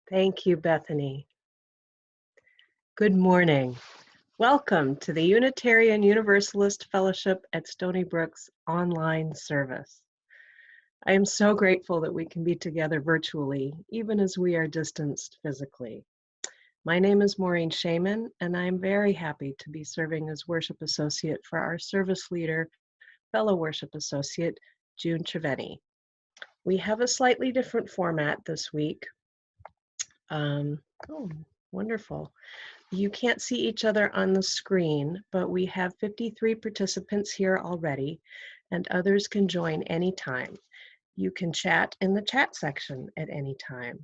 Thank you, Bethany. Good morning. Welcome to the Unitarian Universalist Fellowship at Stony Brook's online service. I am so grateful that we can be together virtually, even as we are distanced physically. My name is Maureen Shaiman, and I am very happy to be serving as worship associate for our service leader, fellow worship associate, June Cerveny. We have a slightly different format this week. Oh, wonderful. You can't see each other on the screen, but we have 53 participants here already, and others can join anytime. You can chat in the chat section at any time.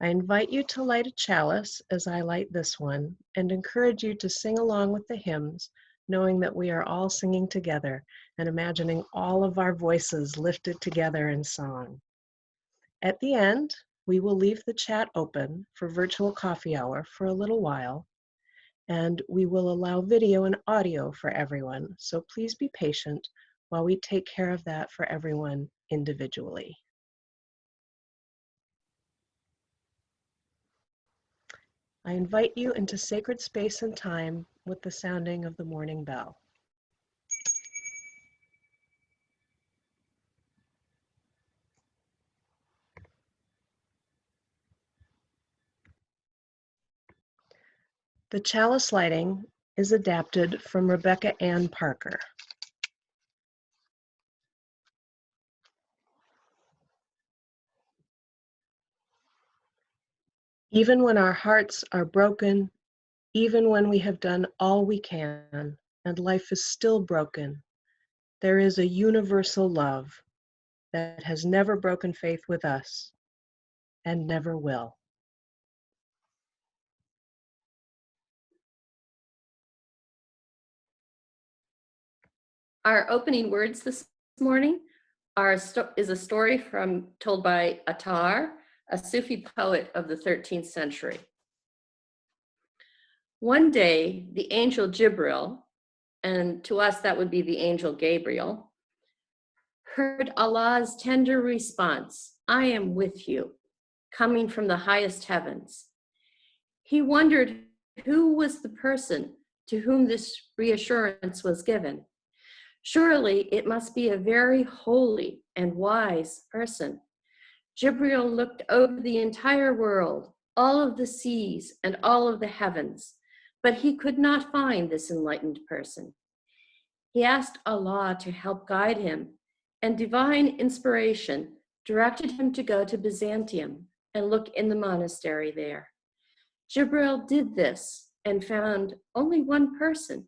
I invite you to light a chalice as I light this one, and encourage you to sing along with the hymns, knowing that we are all singing together and imagining all of our voices lifted together in song. At the end, we will leave the chat open for virtual coffee hour for a little while, and we will allow video and audio for everyone, so please be patient while we take care of that for everyone individually. I invite you into sacred space and time with the sounding of the morning bell. The chalice lighting is adapted from Rebecca Ann Parker. Even when our hearts are broken, even when we have done all we can and life is still broken, there is a universal love that has never broken faith with us and never will. Our opening words this morning is a story told by Attar, a Sufi poet of the 13th century. One day, the angel Jibril, and to us that would be the angel Gabriel, heard Allah's tender response, "I am with you," coming from the highest heavens. He wondered who was the person to whom this reassurance was given. Surely it must be a very holy and wise person. Jibril looked over the entire world, all of the seas and all of the heavens, but he could not find this enlightened person. He asked Allah to help guide him, and divine inspiration directed him to go to Byzantium and look in the monastery there. Jibril did this and found only one person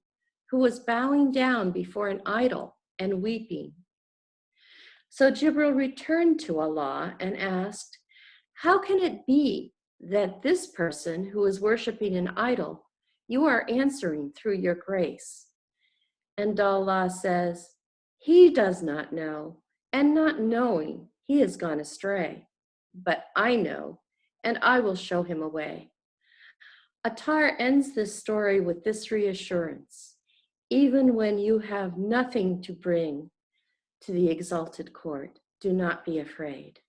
who was bowing down before an idol and weeping. So Jibril returned to Allah and asked, "How can it be that this person who is worshiping an idol, you are answering through your grace?" And Allah says, "He does not know, and not knowing, he has gone astray. But I know, and I will show him a way." Attar ends this story with this reassurance: even when you have nothing to bring to the exalted court, do not be afraid.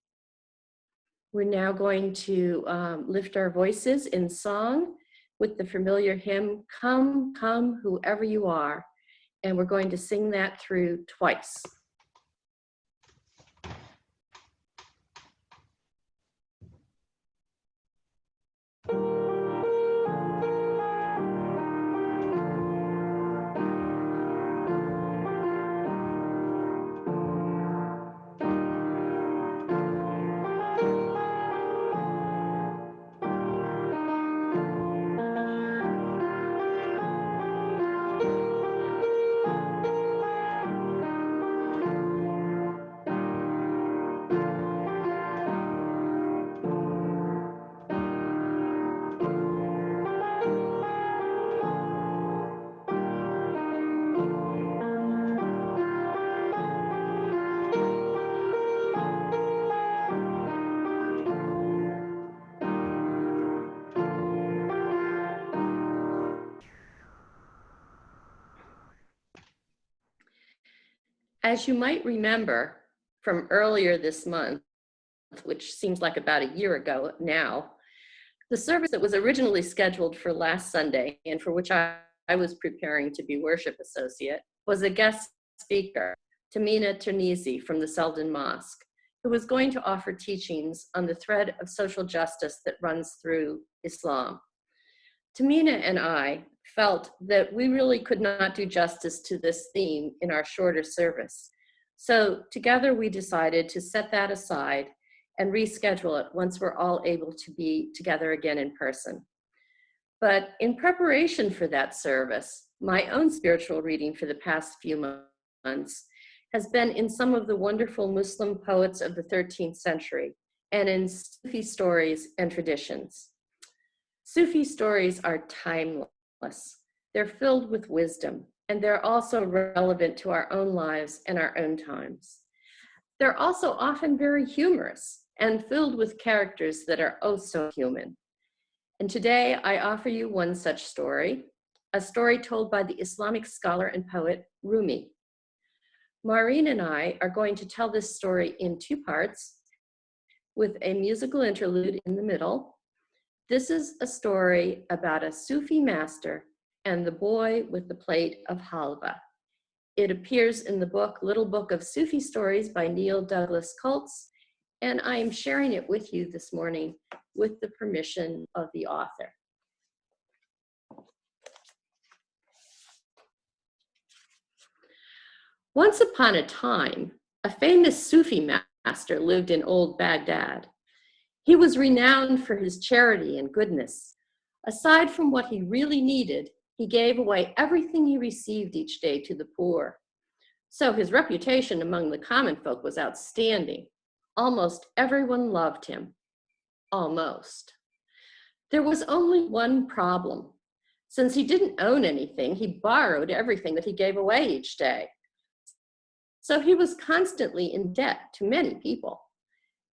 We're now going to lift our voices in song with the familiar hymn, "Come, Come, Whoever You Are," and we're going to sing that through twice. As you might remember from earlier this month, which seems like about a year ago now, The service that was originally scheduled for last Sunday and for which I was preparing to be worship associate was a guest speaker, Tamina Ternisi from the Selden Mosque, who was going to offer teachings on the thread of social justice that runs through Islam. Tamina and I felt that we really could not do justice to this theme in our shorter service. So together we decided to set that aside and reschedule it once we're all able to be together again in person. But in preparation for that service, my own spiritual reading for the past few months has been in some of the wonderful Muslim poets of the 13th century and in Sufi stories and traditions. Sufi stories are timeless. They're filled with wisdom, and they're also relevant to our own lives and our own times. They're also often very humorous and filled with characters that are oh so human. And today I offer you one such story, a story told by the Islamic scholar and poet Rumi. Maureen and I are going to tell this story in two parts with a musical interlude in the middle. This is a story about a Sufi master and the boy with the plate of halwa. It appears in the book, Little Book of Sufi Stories by Neil Douglas Cults, and I am sharing it with you this morning with the permission of the author. Once upon a time, a famous Sufi master lived in old Baghdad. He was renowned for his charity and goodness. Aside from what he really needed, he gave away everything he received each day to the poor. So his reputation among the common folk was outstanding. Almost everyone loved him. Almost. There was only one problem. Since he didn't own anything, he borrowed everything that he gave away each day. So he was constantly in debt to many people.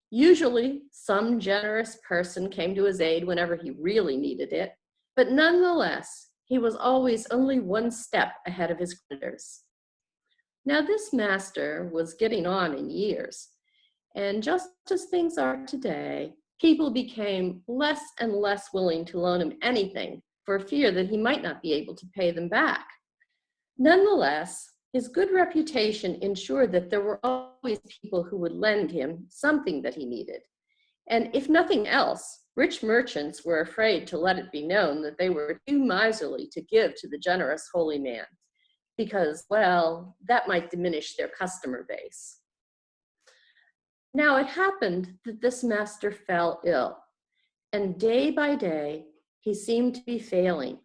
Usually, some generous person came to his aid whenever he really needed it, but nonetheless, he was always only one step ahead of his creditors. Now, this master was getting on in years, and just as things are today, people became less and less willing to loan him anything for fear that he might not be able to pay them back. Nonetheless, his good reputation ensured that there were always people who would lend him something that he needed. And if nothing else, rich merchants were afraid to let it be known that they were too miserly to give to the generous holy man, because, well, that might diminish their customer base. Now it happened that this master fell ill, and day by day, he seemed to be failing.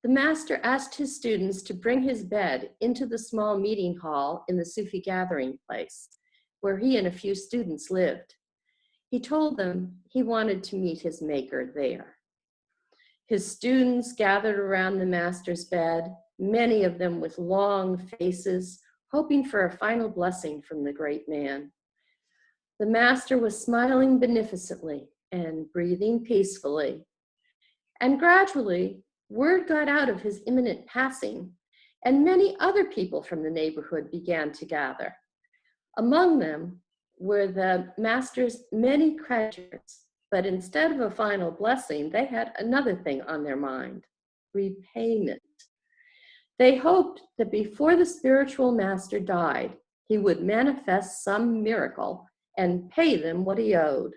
The master asked his students to bring his bed into the small meeting hall in the Sufi gathering place, where he and a few students lived. He told them he wanted to meet his maker there. His students gathered around the master's bed, many of them with long faces, hoping for a final blessing from the great man. The master was smiling beneficently and breathing peacefully. And gradually, word got out of his imminent passing, and many other people from the neighborhood began to gather. Among them were the master's many creditors, but instead of a final blessing, they had another thing on their mind: repayment. They hoped that before the spiritual master died, he would manifest some miracle and pay them what he owed.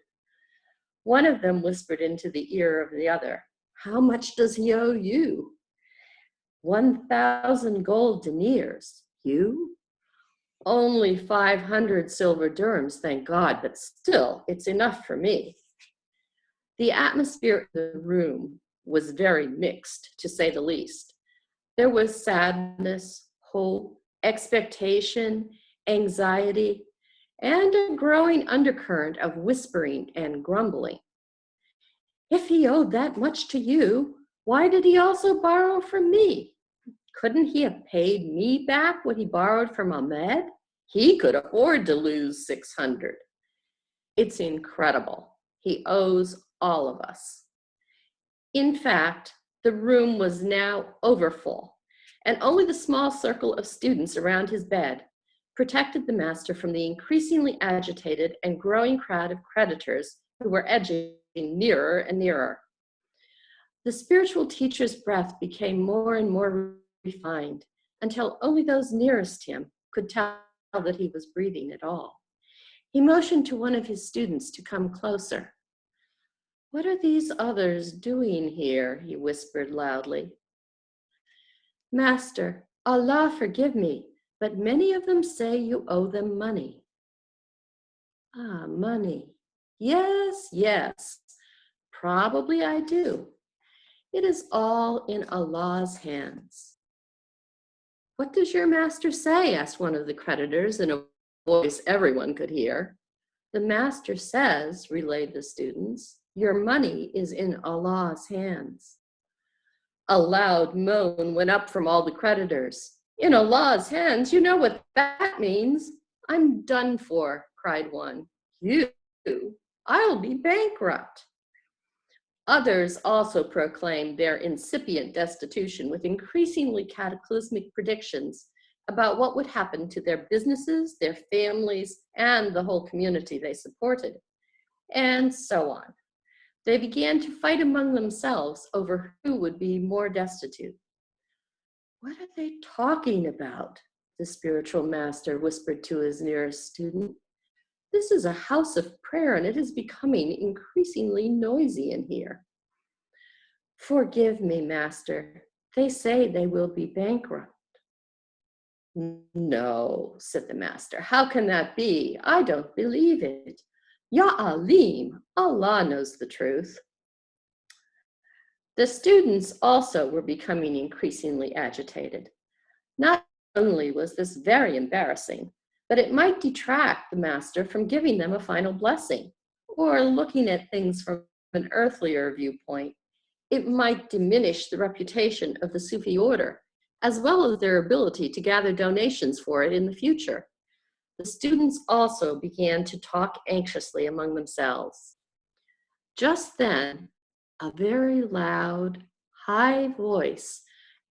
One of them whispered into the ear of the other, "How much does he owe you?" 1,000 gold deniers. You? Only 500 silver dirhams, thank God, but still, it's enough for me. The atmosphere in the room was very mixed, to say the least. There was sadness, hope, expectation, anxiety, and a growing undercurrent of whispering and grumbling. If he owed that much to you, why did he also borrow from me? Couldn't he have paid me back what he borrowed from Ahmed? He could afford to lose 600. It's incredible. He owes all of us. In fact, the room was now overfull, and only the small circle of students around his bed protected the master from the increasingly agitated and growing crowd of creditors who were edging nearer and nearer. The spiritual teacher's breath became more and more refined until only those nearest him could tell that he was breathing at all. He motioned to one of his students to come closer. "What are these others doing here?" he whispered loudly. "Master, Allah forgive me, but many of them say you owe them money." "Ah, money. Yes, yes, probably I do. It is all in Allah's hands." "What does your master say?" asked one of the creditors in a voice everyone could hear. "The master says," relayed the students, "your money is in Allah's hands." A loud moan went up from all the creditors. "In Allah's hands, you know what that means." "I'm done for," cried one. "You? I'll be bankrupt." Others also proclaimed their incipient destitution with increasingly cataclysmic predictions about what would happen to their businesses, their families, and the whole community they supported, and so on. They began to fight among themselves over who would be more destitute. "What are they talking about?" the spiritual master whispered to his nearest student. "This is a house of prayer, and it is becoming increasingly noisy in here." "Forgive me, master. They say they will be bankrupt." "No," said the master. "How can that be? I don't believe it. Ya Alim, Allah knows the truth." The students also were becoming increasingly agitated. Not only was this very embarrassing, but it might detract the master from giving them a final blessing, or looking at things from an earthlier viewpoint. It might diminish the reputation of the Sufi order, as well as their ability to gather donations for it in the future. The students also began to talk anxiously among themselves. Just then, a very loud, high voice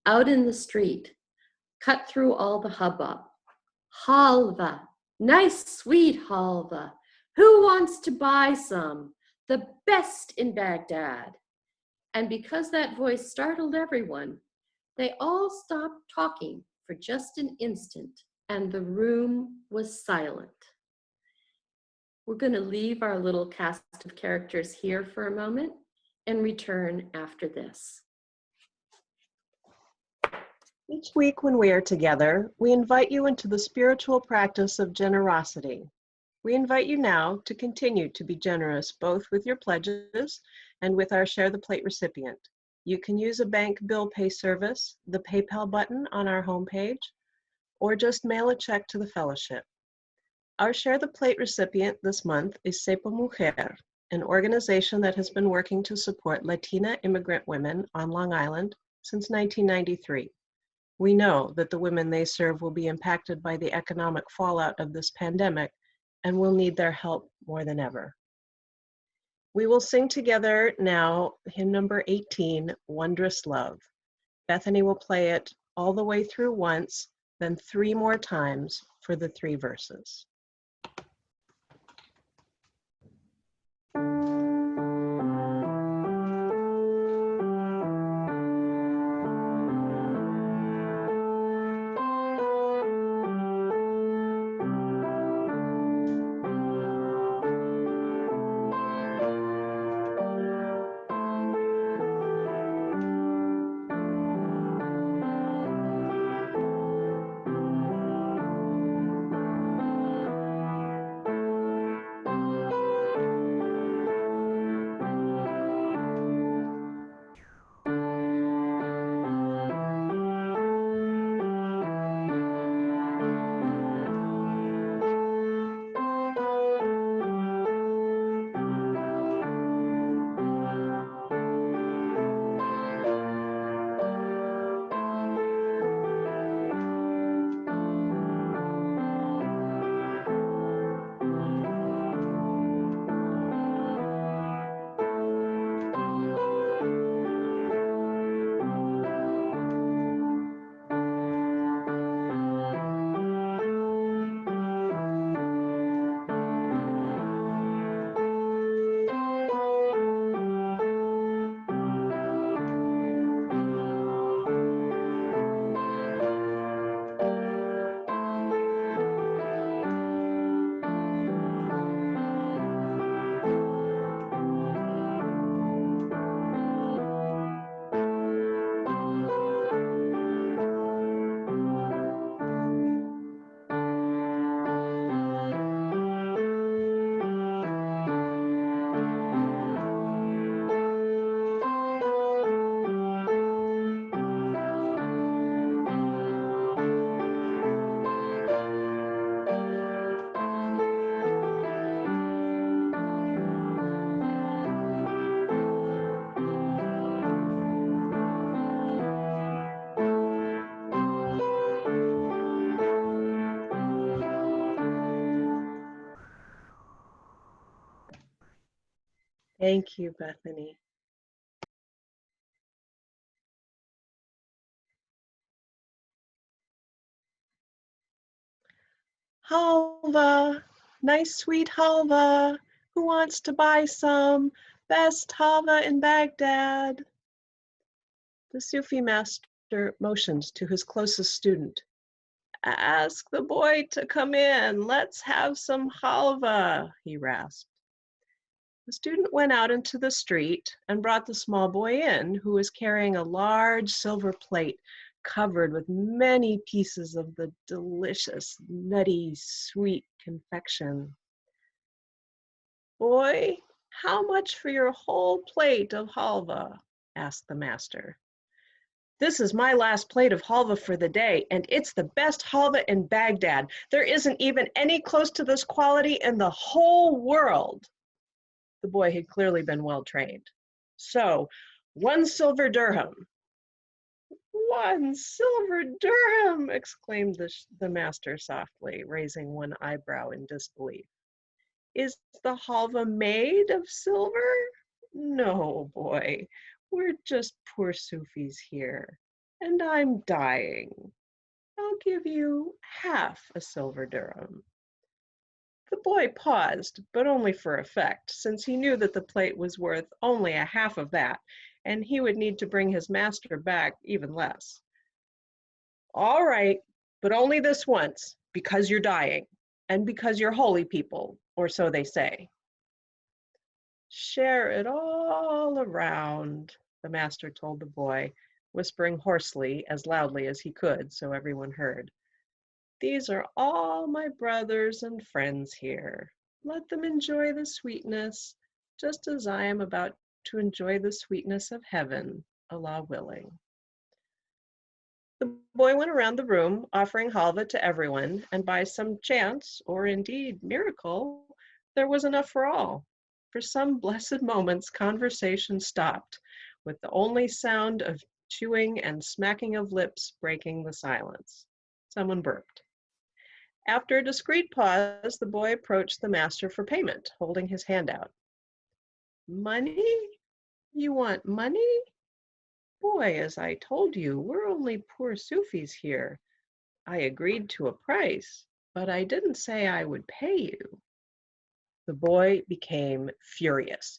out in the street cut through all the hubbub. "Halva, nice sweet halva. Who wants to buy some? The best in Baghdad." And because that voice startled everyone, they all stopped talking for just an instant, and the room was silent. We're going to leave our little cast of characters here for a moment and return after this. Each week when we are together, we invite you into the spiritual practice of generosity. We invite you now to continue to be generous both with your pledges and with our Share the Plate recipient. You can use a bank bill pay service, the PayPal button on our homepage, or just mail a check to the fellowship. Our Share the Plate recipient this month is Cepa Mujer, an organization that has been working to support Latina immigrant women on Long Island since 1993. We know that the women they serve will be impacted by the economic fallout of this pandemic and will need their help more than ever. We will sing together now hymn number 18, Wondrous Love. Bethany will play it all the way through once, then 3 more times for the 3 verses. Thank you, Bethany. Halva, nice sweet halva. Who wants to buy some? Best halva in Baghdad. The Sufi master motioned to his closest student. Ask the boy to come in. Let's have some halva, he rasped. The student went out into the street and brought the small boy in, who was carrying a large silver plate covered with many pieces of the delicious, nutty, sweet confection. Boy, how much for your whole plate of halva? Asked the master. This is my last plate of halva for the day, and it's the best halva in Baghdad. There isn't even any close to this quality in the whole world. The boy had clearly been well trained. So, 1 silver dirham. 1 silver dirham, exclaimed the master softly, raising one eyebrow in disbelief. Is the halva made of silver? No, boy, we're just poor Sufis here, and I'm dying. I'll give you half a silver dirham. The boy paused, but only for effect, since he knew that the plate was worth only a half of that, and he would need to bring his master back even less. All right, but only this once, because you're dying, and because you're holy people, or so they say. Share it all around, the master told the boy, whispering hoarsely, as loudly as he could, so everyone heard. These are all my brothers and friends here. Let them enjoy the sweetness, just as I am about to enjoy the sweetness of heaven, Allah willing. The boy went around the room, offering halva to everyone, and by some chance, or indeed miracle, there was enough for all. For some blessed moments, conversation stopped, with the only sound of chewing and smacking of lips breaking the silence. Someone burped. After a discreet pause, the boy approached the master for payment, holding his hand out. Money? You want money? Boy, as I told you, we're only poor Sufis here. I agreed to a price, but I didn't say I would pay you. The boy became furious.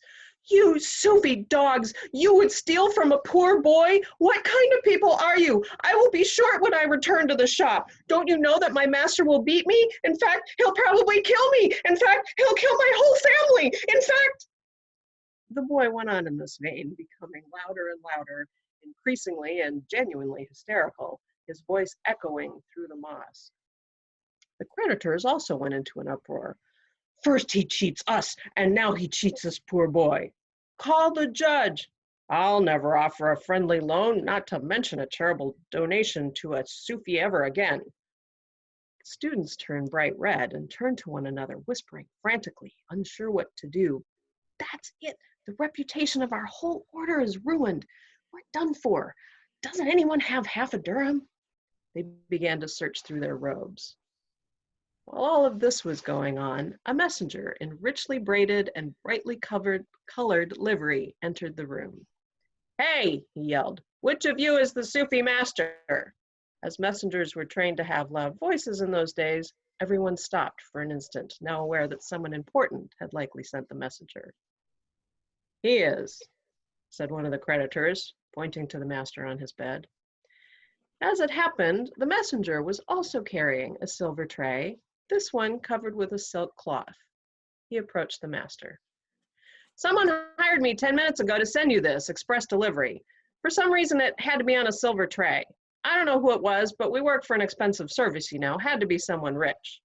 You Sufi dogs! You would steal from a poor boy? What kind of people are you? I will be short when I return to the shop. Don't you know that my master will beat me? In fact, he'll probably kill me. In fact, he'll kill my whole family. In fact, the boy went on in this vein, becoming louder and louder, increasingly and genuinely hysterical, his voice echoing through the mosque. The creditors also went into an uproar. First he cheats us, and now he cheats this poor boy. Call the judge. I'll never offer a friendly loan, not to mention a charitable donation to a Sufi ever again. The students turned bright red and turned to one another, whispering frantically, unsure what to do. That's it. The reputation of our whole order is ruined. We're done for. Doesn't anyone have half a dirham? They began to search through their robes. While all of this was going on, a messenger in richly braided and brightly colored livery entered the room. Hey, he yelled, which of you is the Sufi master? As messengers were trained to have loud voices in those days, everyone stopped for an instant, now aware that someone important had likely sent the messenger. He is, said one of the creditors, pointing to the master on his bed. As it happened, the messenger was also carrying a silver tray, this one covered with a silk cloth. He approached the master. Someone hired me 10 minutes ago to send you this, express delivery. For some reason, it had to be on a silver tray. I don't know who it was, but we work for an expensive service, you know, had to be someone rich.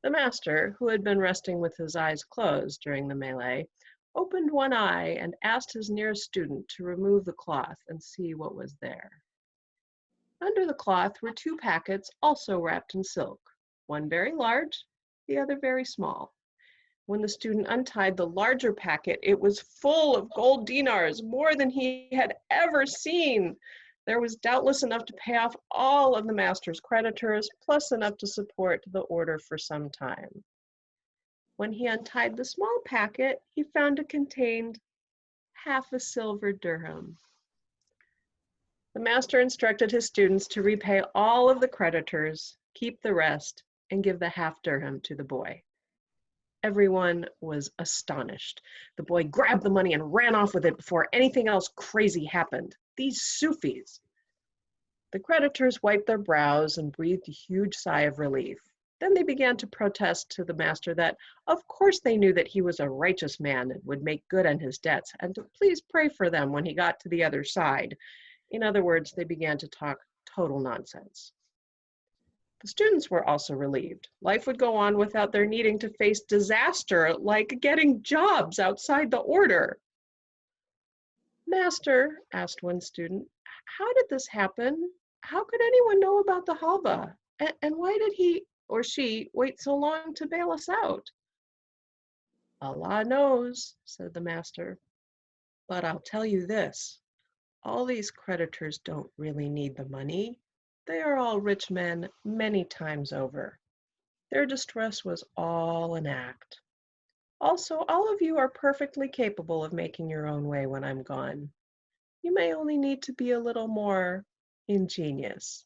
The master, who had been resting with his eyes closed during the melee, opened one eye and asked his nearest student to remove the cloth and see what was there. Under the cloth were 2 packets also wrapped in silk, one very large, the other very small. When the student untied the larger packet, it was full of gold dinars, more than he had ever seen. There was doubtless enough to pay off all of the master's creditors, plus enough to support the order for some time. When he untied the small packet, he found it contained half a silver dirham. The master instructed his students to repay all of the creditors, keep the rest, and give the half dirham to the boy. Everyone was astonished. The boy grabbed the money and ran off with it before anything else crazy happened. These Sufis! The creditors wiped their brows and breathed a huge sigh of relief. Then they began to protest to the master that, of course, they knew that he was a righteous man and would make good on his debts, and to please pray for them when he got to the other side. In other words, they began to talk total nonsense. The students were also relieved. Life would go on without their needing to face disaster like getting jobs outside the order. Master, asked one student, how did this happen? How could anyone know about the halva? And why did he or she wait so long to bail us out? Allah knows, said the master. But I'll tell you this, all these creditors don't really need the money. They are all rich men many times over. Their distress was all an act. Also, all of you are perfectly capable of making your own way when I'm gone. You may only need to be a little more ingenious.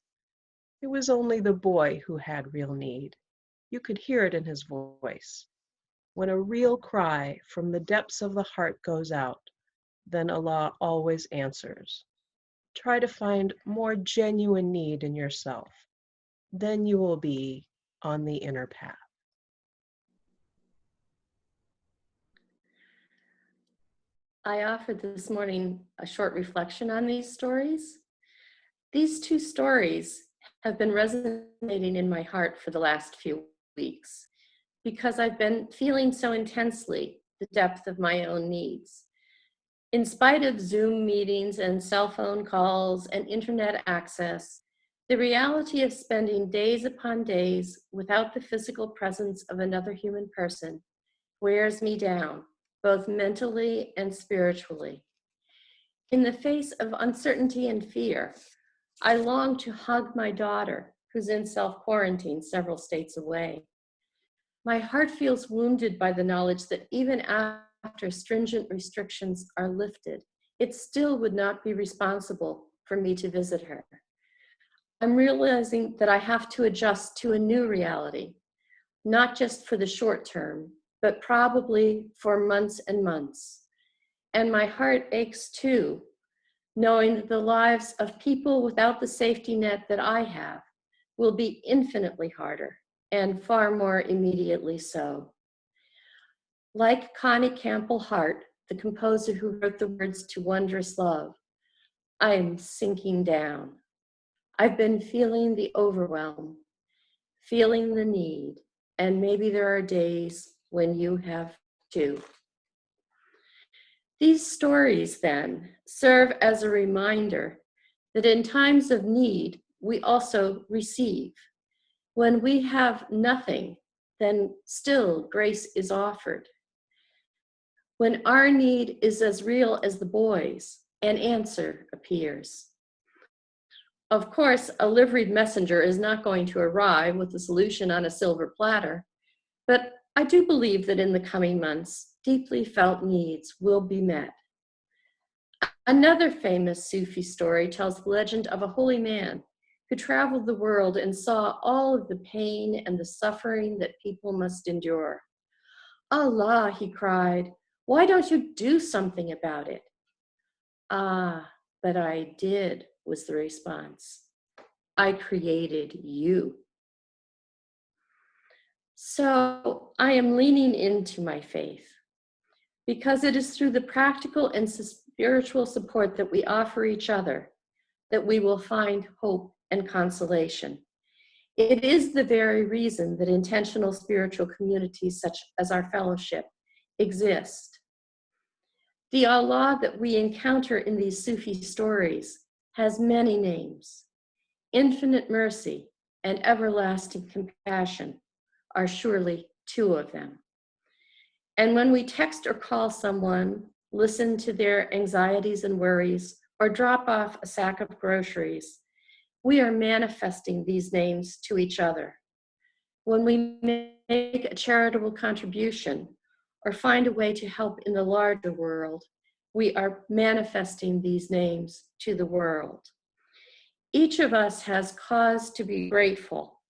It was only the boy who had real need. You could hear it in his voice. When a real cry from the depths of the heart goes out, then Allah always answers. Try to find more genuine need in yourself. Then you will be on the inner path. I offered this morning a short reflection on these stories. These two stories have been resonating in my heart for the last few weeks because I've been feeling so intensely the depth of my own needs. In spite of Zoom meetings and cell phone calls and internet access, the reality of spending days upon days without the physical presence of another human person wears me down, both mentally and spiritually. In the face of uncertainty and fear, I long to hug my daughter, who's in self-quarantine several states away. My heart feels wounded by the knowledge that even after stringent restrictions are lifted, it still would not be responsible for me to visit her. I'm realizing that I have to adjust to a new reality, not just for the short term, but probably for months and months. And my heart aches too, knowing that the lives of people without the safety net that I have will be infinitely harder and far more immediately so. Like Connie Campbell Hart, the composer who wrote the words to Wondrous Love, I am sinking down. I've been feeling the overwhelm, feeling the need, and maybe there are days when you have too. These stories then serve as a reminder that in times of need, we also receive. When we have nothing, then still grace is offered. When our need is as real as the boys, an answer appears. Of course, a liveried messenger is not going to arrive with the solution on a silver platter, but I do believe that in the coming months, deeply felt needs will be met. Another famous Sufi story tells the legend of a holy man who traveled the world and saw all of the pain and the suffering that people must endure. Allah, he cried, why don't you do something about it? Ah, but I did, was the response. I created you. So I am leaning into my faith because it is through the practical and spiritual support that we offer each other that we will find hope and consolation. It is the very reason that intentional spiritual communities such as our fellowship exist. The Allah that we encounter in these Sufi stories has many names. Infinite mercy and everlasting compassion are surely two of them. And when we text or call someone, listen to their anxieties and worries, or drop off a sack of groceries, we are manifesting these names to each other. When we make a charitable contribution or find a way to help in the larger world, we are manifesting these names to the world. Each of us has cause to be grateful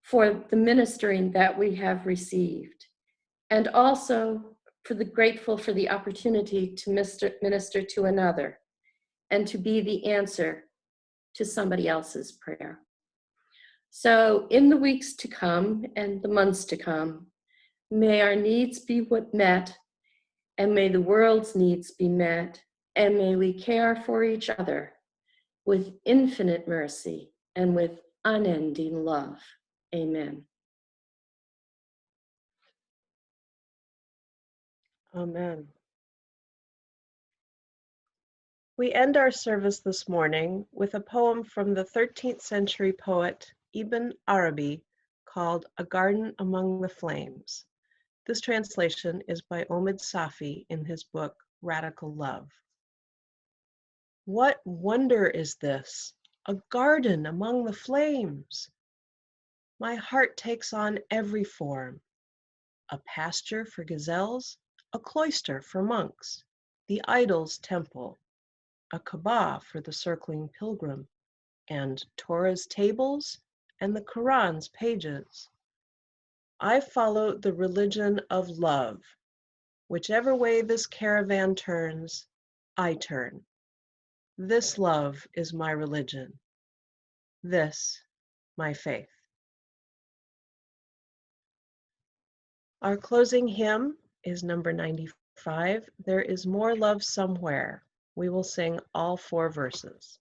for the ministering that we have received, and also grateful for the opportunity to minister to another and to be the answer to somebody else's prayer. So in the weeks to come and the months to come, may our needs be met, and may the world's needs be met, and may we care for each other with infinite mercy and with unending love. Amen. Amen. We end our service this morning with a poem from the 13th century poet Ibn Arabi called A Garden Among the Flames. This translation is by Omid Safi in his book Radical Love. What wonder is this? A garden among the flames. My heart takes on every form. A pasture for gazelles, a cloister for monks, the idol's temple, a Kaaba for the circling pilgrim, and Torah's tables and the Quran's pages. I follow the religion of love. Whichever way this caravan turns, I turn. This love is my religion. This, my faith. Our closing hymn is number 95, There is More Love Somewhere. We will sing all 4 verses.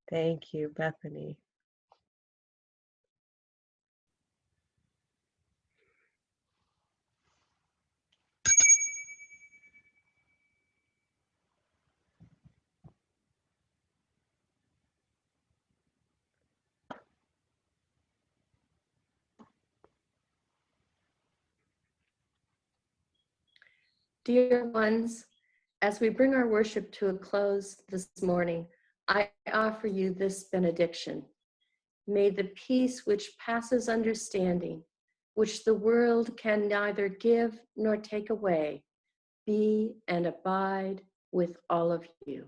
Thank you, Bethany. Dear ones, as we bring our worship to a close this morning, I offer you this benediction. May the peace which passes understanding, which the world can neither give nor take away, be and abide with all of you.